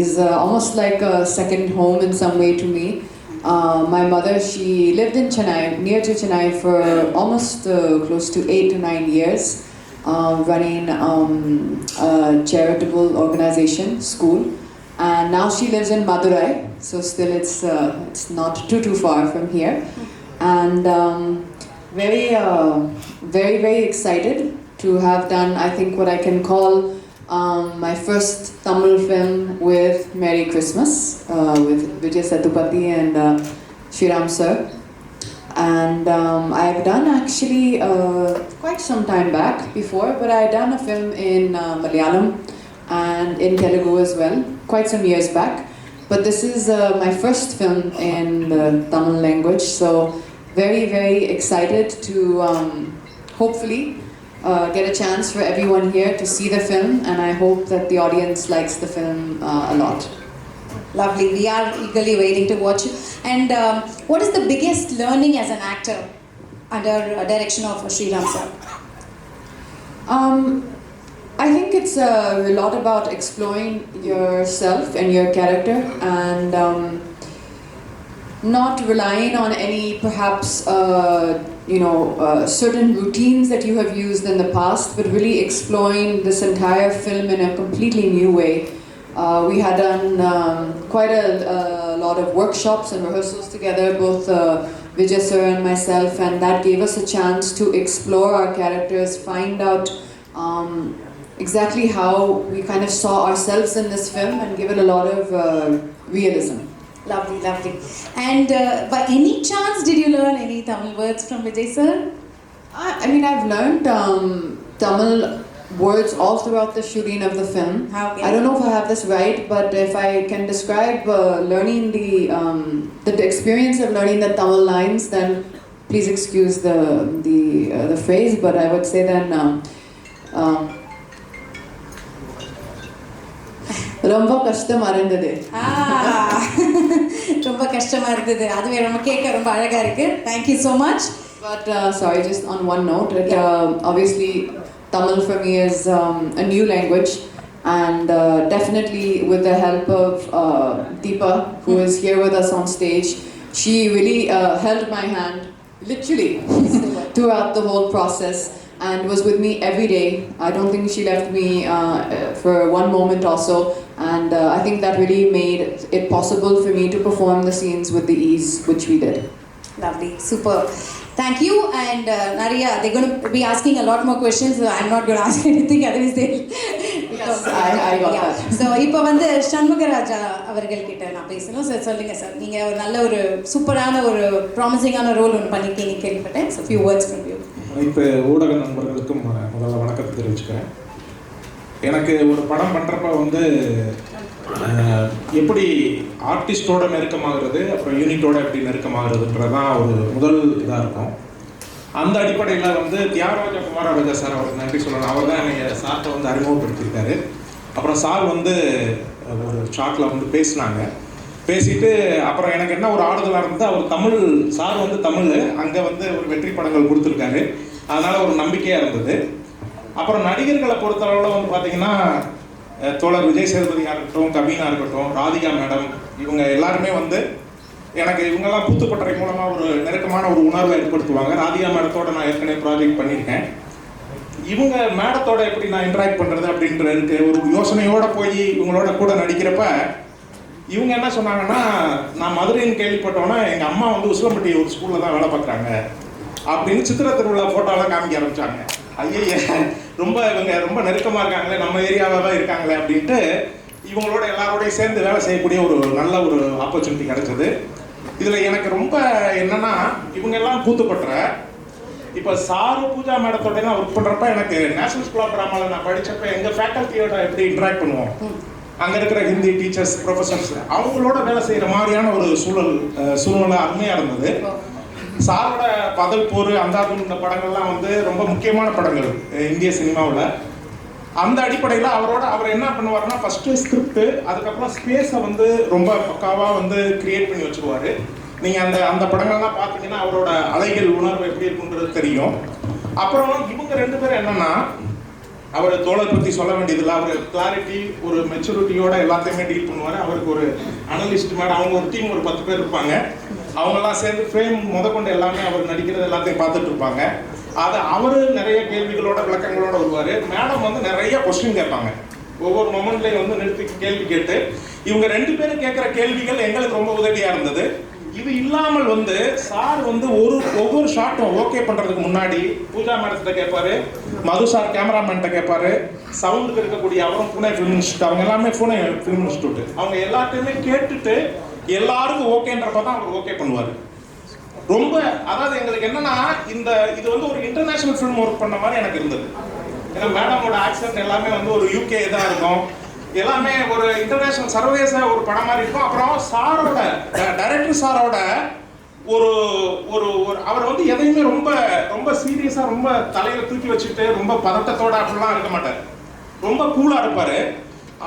is almost like a second home in some way to me. My mother, she lived in Chennai, near to Chennai, for almost close to 8 to 9 years, running a charitable organization, school. And now she lives in Madurai, so still it's not too far from here. And very excited to have done, I think, what I can call my first Tamil film with Merry Christmas, with Vijay Sethupathi and Sriram sir. And I've done actually quite some time back before, but I had done a film in Malayalam and in Telugu as well, quite some years back. But this is my first film in the Tamil language, so very excited to hopefully get a chance for everyone here to see the film, and I hope that the audience likes the film a lot. Lovely. We are eagerly waiting to watch it. And what is the biggest learning as an actor under direction of Sriram sir? I think it's a lot about exploring yourself and your character, and not relying on any perhaps certain routines that you have used in the past, but really exploring this entire film in a completely new way. We had done quite a lot of workshops and rehearsals together, both Vijay sir and myself, and that gave us a chance to explore our characters, find out exactly how we kind of saw ourselves in this film, and give it a lot of realism. Lovely. And by any chance, did you learn any Tamil words from Vijay sir? I mean, I've learned Tamil words all throughout the shooting of the film. Okay. I don't know if I have this right, but if I can describe learning the experience of learning the Tamil lines, then please excuse the phrase, but I would say then ரொம்ப கஷ்டமா இருந்தது. ரொம்ப கஷ்டமா இருந்தது. அதுவே ரொம்ப கேட்க ரொம்ப அழகா இருக்கு. Thank you so much. But sorry, just on one note, obviously Tamil for me is a new language, and definitely with the help of Deepa, who is here with us on stage, she really held my hand literally throughout the whole process and was with me every day. I don't think she left me for one moment also, and I think that really made it possible for me to perform the scenes with the ease which we did. Lovely, super. Thank you. And Nariya, they're going to be asking a lot more questions. So I'm not going to ask anything, otherwise they'll... Yes, I got that. So இப்போ வந்து சண்முகராஜா அவர்கள் கிட்ட நான் பேசணும். Sir சொல்லுங்க sir, நீங்க ஒரு நல்ல ஒரு சூப்பரான ஒரு ப்ராமிசிங்கான ரோல் ஒன்று பண்ணிருக்கீங்க கேள்விப்பட்டேன். So few words from you. இப்போ ஊடக நண்பர்களுக்கும் முதல்ல வணக்கத்தை தெரிவிச்சுக்கிறேன். எனக்கு ஒரு படம் பண்ணுறப்ப வந்து எப்படி ஆர்டிஸ்டோட நெருக்கமாகிறது, அப்புறம் யூனிட்டோட எப்படி நெருக்கமாகிறதுன்றதான் ஒரு முதல் இதாக இருக்கும். அந்த அடிப்படையில் வந்து தியாகராஜா குமாரராஜா சார் அவருக்கு நன்றி சொல்லணும். அவர் தான் என்னை சார்ட்டை வந்து அறிமுகப்படுத்தியிருக்காரு. அப்புறம் சார் வந்து ஒரு ஷார்ட்டில் வந்து பேசிட்டு அப்புறம் எனக்கு என்ன ஒரு ஆறுதலாக இருந்தது, அவர் தமிழ், சார் வந்து தமிழ், அங்கே வந்து ஒரு வெற்றி படங்கள் கொடுத்துருக்காரு, அதனால் ஒரு நம்பிக்கையாக இருந்தது. அப்புறம் நடிகர்களை பொறுத்தளவில் வந்து பார்த்திங்கன்னா தோழர் விஜய் சேதுபதியாக இருக்கட்டும், கபீனா இருக்கட்டும், ராதிகா மேடம், இவங்க எல்லாருமே வந்து எனக்கு இவங்கெல்லாம் பூத்துப்பட்டறை மூலமாக ஒரு நெருக்கமான ஒரு உணர்வை ஏற்படுத்துவாங்க. ராதிகா மேடத்தோடு நான் ஏற்கனவே ப்ராஜெக்ட் பண்ணியிருக்கேன். இவங்க மேடத்தோட எப்படி நான் இன்ட்ராக்ட் பண்ணுறது அப்படின்ற இருக்கு ஒரு யோசனையோடு போய் இவங்களோட கூட நடிக்கிறப்ப இவங்க என்ன சொன்னாங்கன்னா, நான் மதுரைன்னு கேள்விப்பட்டோன்னா எங்கள் அம்மா வந்து உசிலம்பட்டி ஒரு ஸ்கூலில் தான் வேலை பார்க்குறாங்க அப்படின்னு சித்திரை திருவிழா ஃபோட்டோலாம் காமிக்க ஆரம்பித்தாங்க. ஐய ரொம்ப இவங்க ரொம்ப நெருக்கமாக இருக்காங்களே, நம்ம ஏரியாவாக தான் இருக்காங்களே அப்படின்ட்டு இவங்களோட எல்லாரோடையும் சேர்ந்து வேலை செய்யக்கூடிய ஒரு நல்ல ஒரு ஆப்பர்ச்சுனிட்டி கிடைச்சது. இதில் எனக்கு ரொம்ப என்னென்னா, இவங்க எல்லாம் பூத்துப்பட்டுற இப்போ சாரு பூஜா மேடத்தோட நான் ஒர்க் பண்ணுறப்ப எனக்கு நேஷனல் ஸ்கூல் ஆஃப் ட்ராமாவில் நான் படித்தப்ப எங்கள் ஃபேக்கல்ட்டியோட எப்படி இன்ட்ராக்ட் பண்ணுவோம், அங்கே இருக்கிற ஹிந்தி டீச்சர்ஸ், ப்ரொஃபஸர்ஸ் அவங்களோட வேலை செய்கிற மாதிரியான ஒரு சூழ்நிலை அருமையாக இருந்தது. சாரோட பகல் போர், அந்தாதுன் இந்த படங்கள்லாம் வந்து ரொம்ப முக்கியமான படங்கள் இந்திய சினிமாவில். அந்த அடிப்படையில் அவர் என்ன பண்ணுவார்னா, ஃபஸ்ட்டு ஸ்கிரிப்டு, அதுக்கப்புறம் ஸ்பேஸை வந்து ரொம்ப பக்காவாக வந்து கிரியேட் பண்ணி வச்சுருவார். நீங்கள் அந்த படங்கள்லாம் பார்த்தீங்கன்னா அவரோட அலைகள் உணர்வு எப்படி இருக்குன்றது தெரியும். அப்புறம் இவங்க ரெண்டு பேரும் என்னென்னா, அவர் தோழர் பற்றி சொல்ல வேண்டியதில்லை. அவர் கிளாரிட்டி, ஒரு மெச்சூரிட்டியோட எல்லாத்தையுமே டீல் பண்ணுவார். அவருக்கு ஒரு அனலிஸ்ட் மேடம், அவங்க ஒரு டீம் ஒரு 10 பேர் இருப்பாங்க. அவங்கெல்லாம் சேர்ந்து ஃப்ரேம் முதற்கொண்டு எல்லாமே அவர் நடிக்கிறது எல்லாத்தையும் பார்த்துட்டு இருப்பாங்க. அதை அவர் நிறைய கேள்விகளோட விளக்கங்களோட வருவார். மேடம் வந்து நிறைய கொஸ்டின் கேட்பாங்க. ஒவ்வொரு மொமெண்ட்லையும் வந்து நிறுத்தி கேள்வி கேட்டு இவங்க 2 பேரும் கேட்குற கேள்விகள் எங்களுக்கு ரொம்ப உதவியாக இருந்தது. இது இல்லாமல் வந்து சார் வந்து ஒவ்வொரு ஷாட்டும் ஓகே பண்ணுறதுக்கு முன்னாடி பூஜா மேடத்திட்ட கேட்பாரு, மது சார் கேமராமேன்கிட்ட கேட்பாரு, சவுண்டுக்கு இருக்கக்கூடிய அவரும் புனே ஃபிலிம் இன்ஸ்டியூட், அவங்க எல்லாமே புனே ஃபிலிம் இன்ஸ்டியூட், அவங்க எல்லாத்தையுமே கேட்டுட்டு எல்லாருக்கும் ஓகேன்றப்ப தான் அவர் ஓகே பண்ணுவார். ரொம்ப அதாவது எங்களுக்கு என்னன்னா இது வந்து ஒரு இன்டர்நேஷனல் ஃபிலிம் ஒர்க் பண்ண மாதிரி எனக்கு இருந்தது. ஏன்னா மேடமோட ஆக்சென்ட் எல்லாமே வந்து ஒரு UK தான் இருக்கும், எல்லாமே ஒரு இன்டர்நேஷனல் சர்வதேச ஒரு படம் மாதிரி இருக்கும். அப்புறம் சாரோட டைரக்டர் சாரோட ஒரு ஒரு ஒரு அவர் வந்து எதையுமே ரொம்ப ரொம்ப சீரியஸாக ரொம்ப தலையில் தூக்கி வச்சுட்டு ரொம்ப பதட்டத்தோட அப்படிலாம் இருக்க மாட்டார். ரொம்ப கூலாக இருப்பார்.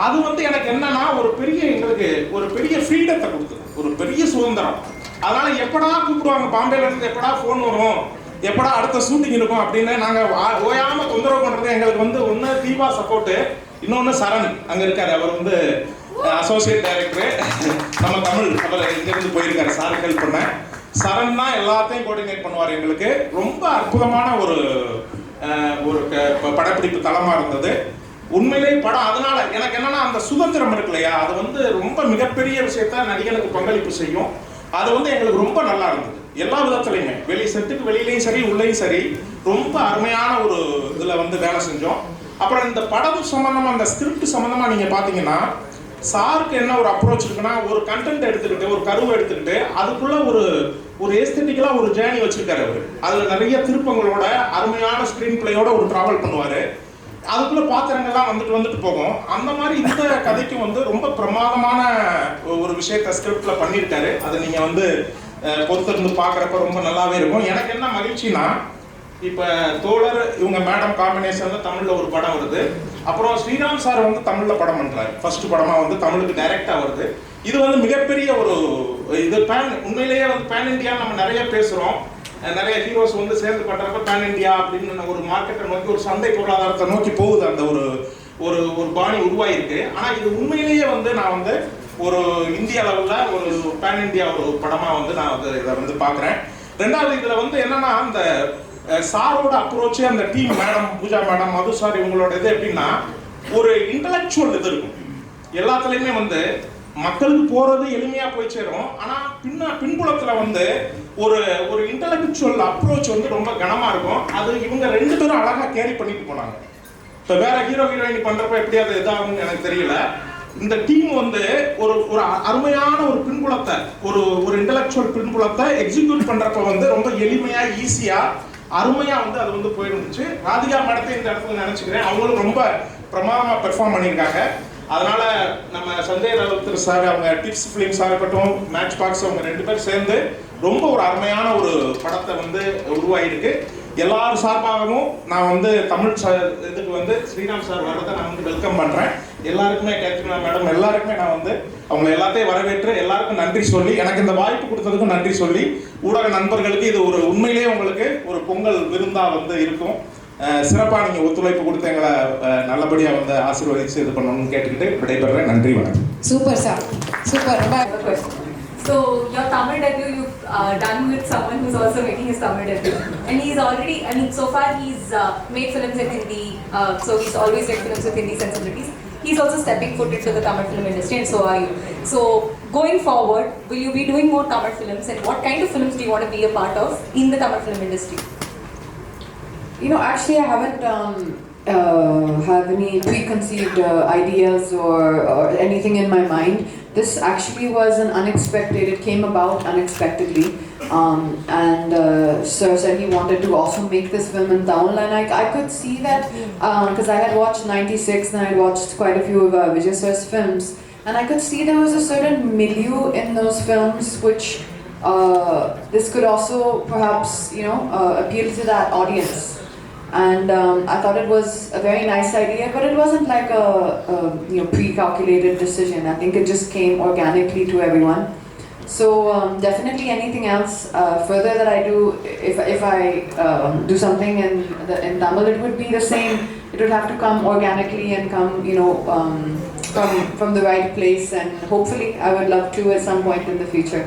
அது வந்து எனக்கு என்னன்னா எங்களுக்கு ஒரு பெரிய ஃப்ரீடத்தை கொடுத்தது, ஒரு பெரிய சுதந்திரம். அதனால எப்படா கூப்பிடுவாங்க பாம்பேல இருந்து, எப்படா ஃபோன் வரும், எப்படா அடுத்த ஷூட்டிங் இருக்கும் அப்படின்னு நாங்கள் ஓயாமல் தொந்தரவு பண்ணுறது. எங்களுக்கு வந்து ஒன்று தீபா சப்போர்ட்டு, இன்னொன்று சரண் அங்கே இருக்காரு. அவர் வந்து அசோசியேட் டைரக்டர், நம்ம தமிழ், அவர் இங்கேருந்து போயிருக்காரு சார் ஹெல்ப் பண்ண. சரண் தான் எல்லாத்தையும் கோஆர்டினேட் பண்ணுவார். எங்களுக்கு ரொம்ப அற்புதமான ஒரு படப்பிடிப்பு தளமாக இருந்தது உண்மையிலேயே படம். அதனால எனக்கு என்னன்னா அந்த சுதந்திரம் இருக்கு இல்லையா, அது வந்து ரொம்ப மிகப்பெரிய விஷயத்த நடிகனுக்கு பங்களிப்பு செய்யும். அது வந்து எங்களுக்கு ரொம்ப நல்லா இருந்தது எல்லா விதத்துலையுமே. செட்டுக்கு வெளியிலையும் சரி உள்ளேயும் சரி ரொம்ப அருமையான ஒரு இதில் வந்து வேலை செஞ்சோம். அப்புறம் இந்த படம் சம்பந்தமா, அந்த ஸ்கிரிப்ட் சம்பந்தமா நீங்க பாத்தீங்கன்னா சாருக்கு என்ன ஒரு அப்ரோச் இருக்குன்னா, ஒரு கண்டென்ட் எடுத்துக்கிட்டு, ஒரு கருவை எடுத்துக்கிட்டு அதுக்குள்ள ஒரு எஸ்தெட்டிக்கலா ஒரு ஜேர்னி வச்சிருக்காரு அவரு. அதுல நிறைய திருப்பங்களோட அருமையான ஸ்கிரீன் பிளேயோட ஒரு டிராவல் பண்ணுவாரு. அதுக்குள்ள பாத்திரங்கள்லாம் வந்துட்டு போகும். அந்த மாதிரி இந்த கதைக்கு வந்து ரொம்ப பிரமாதமான ஒரு விஷயத்த ஸ்கிரிப்ட்ல பண்ணியிருக்காரு. அதை நீங்க வந்து பொறுத்திருந்து பாக்குறப்ப ரொம்ப நல்லாவே இருக்கும். எனக்கு என்ன மகிழ்ச்சினா, இப்போ தோழர் இவங்க மேடம் காம்பினேஷன்ல தமிழ்ல ஒரு படம் வருது. அப்புறம் ஸ்ரீராம் சார் வந்து தமிழ்ல படம் பண்றாரு. ஃபர்ஸ்ட் படமா வந்து தமிழுக்கு டைரக்டா வருது. இது வந்து மிகப்பெரிய இது உண்மையிலேயே வந்து பேன் இந்தியா நம்ம நிறைய பேசுறோம். நிறைய ஹீரோஸ் வந்து சேர்ந்து பண்றப்ப பேன் இந்தியா அப்படின்னு ஒரு மார்க்கெட்டை நோக்கி, ஒரு சந்தை பொருளாதாரத்தை நோக்கி போகுது. அந்த ஒரு பாணி உருவாயிருக்கு. ஆனா இது உண்மையிலேயே வந்து நான் வந்து ஒரு இந்திய அளவுல ஒரு பேன் இந்தியா ஒரு படமா வந்து நான் வந்து இதை வந்து பாக்குறேன். ரெண்டாவது இதுல வந்து என்னன்னா, அந்த சாரோட அப்ரோச், அந்த டீம் மேடம், பூஜா மேடம், மது சார், இவங்களோட இது எப்படின்னா ஒரு இன்டலெக்சுவல் இது இருக்கும். எல்லாத்துலயுமே வந்து மக்களுக்கு போறது எளிமையா போய் சேரும். ஆனா பின்புலத்துல வந்து ஒரு இன்டலெக்சுவல் அப்ரோச் வந்து ரொம்ப கனமா இருக்கும். அது இவங்க 2 பேரும் அழகா கேரி பண்ணிட்டு போனாங்க. இப்ப வேற ஹீரோயின் பண்றப்ப எப்படி அது இதாகும்னு எனக்கு தெரியல. இந்த டீம் வந்து ஒரு அருமையான ஒரு பின்புலத்தை, ஒரு இன்டலெக்சுவல் பின்புலத்தை எக்ஸிக்யூட் பண்றப்ப வந்து ரொம்ப எளிமையா, ஈஸியா, அருமையா வந்து அது வந்து போயிருந்துச்சு. ராதிகா மேடத்தை இந்த இடத்துல நினைச்சுக்கிறேன். அவங்களும் ரொம்ப பிரமாதமா பெர்ஃபார்ம் பண்ணியிருக்காங்க. அதனால நம்ம சஞ்சய் ராவுத்தர் சார், அவங்க டிப்ஸ் ஃபிலிம்ஸாக இருக்கட்டும், மேட்ச் பாக்ஸ், அவங்க 2 பேரும் சேர்ந்து ரொம்ப ஒரு அருமையான ஒரு படத்தை வந்து உருவாயிருக்கு. எல்லாரும் சார்பாகவும் நான் வந்து தமிழ் இதுக்கு வந்து ஸ்ரீராம் சார் வர்றதை நான் வந்து வெல்கம் பண்றேன். எல்லாருக்குமே கேத்ரினா மேடம் எல்லாருக்குமே நான் வந்து அவங்களை எல்லாத்தையும் வரவேற்று எல்லாருக்கும் நன்றி சொல்லி, எனக்கு இந்த வாய்ப்பு கொடுத்ததுக்கும் நன்றி சொல்லி, ஊடக நண்பர்களுக்கு இது ஒரு உண்மையிலேயே உங்களுக்கு ஒரு பொங்கல் விருந்தா வந்து இருக்கும். சிறப்பாக நீங்கள் ஒத்துழைப்பு கொடுத்து எங்களை நல்லபடியாக வந்து ஆசீர்வதிச்சு இது பண்ணணும்னு கேட்டுக்கிட்டு விடைபெறேன். நன்றி, வணக்கம். Super sir, super. So your Tamil debut you've done with someone who's also making his Tamil debut, and he's already, I mean, so far he's made films in Hindi, so he's always made films with Hindi sensibilities. He's also stepping foot into the Tamil film industry, and so are you. So going forward, will you be doing more Tamil films, and what kind of films do you want to be a part of in the Tamil film industry? You know, actually, I haven't have any preconceived ideas or anything in my mind. This actually was an unexpected, it came about unexpectedly. And Sir said he wanted to also make this film in Tamil, and I could see that because I had watched 96 and I had watched quite a few of Vijay Sir's films, and I could see there was a certain milieu in those films which this could also perhaps, appeal to that audience. And I thought it was a very nice idea, but it wasn't like a pre-calculated decision. I think it just came organically to everyone. So definitely anything else further that I do, if I do something in Tamil, it would be the same it would have to come organically and come, from the right place, and hopefully I would love to at some point in the future.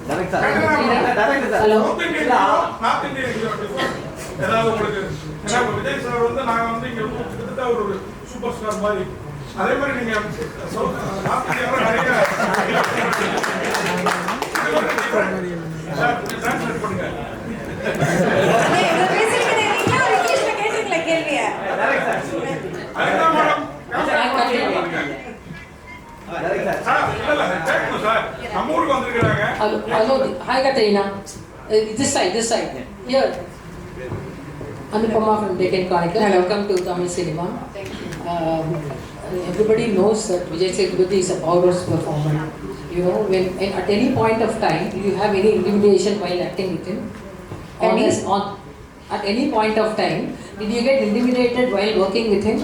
Hello north Indian hero ஏதாவது உங்களுக்கு ஏன்னா Vijay sir வந்து நாங்கள் வந்து இங்கே கிட்டத்தட்ட ஒரு super star மாதிரி அதே மாதிரி நீங்கள் நார்த் இந்தியாவில் நிறைய டிரான்ஸ்லேட் பண்ணுங்க கேள்வியா அதுதான் மேடம் நம்ம ஊருக்கு வந்திருக்கிறாங்க Hello, hi Katarina. This side. Here. Anupama from Deccan Chronicle. Welcome to Tamil Cinema. Everybody knows that Vijay Sethupathi is a powerhouse performer. You know, when at any point of time, do you have any intimidation while acting with him? At any point of time, did you get intimidated while working with him?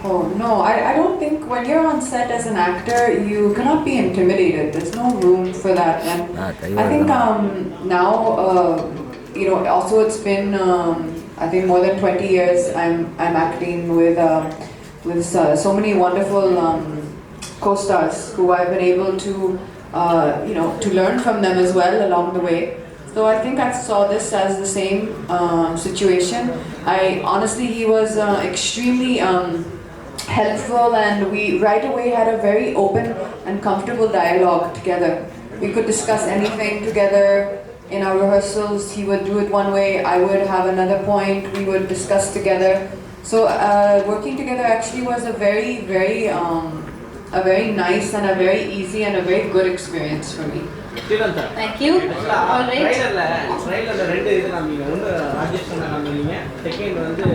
Oh no, I don't think when you're on set as an actor, you cannot be intimidated. There's no room for that. And I think now, also it's been I think more than 20 years I'm acting with so many wonderful co-stars who I've been able to to learn from them as well along the way. So I think I saw this as the same situation. Honestly, he was extremely helpful, and we right away had a very open and comfortable dialogue together. We could discuss anything together in our rehearsals. He would do it one way, I would have another point, we would discuss together. So working together actually was a very nice and a very easy and a very good experience for me. Thank you. All right. ட்ரைலர்ல ரெண்டு இது காமிங்க. ஒன்று ராஜேஷ் சொன்ன காமிங்க, second வந்து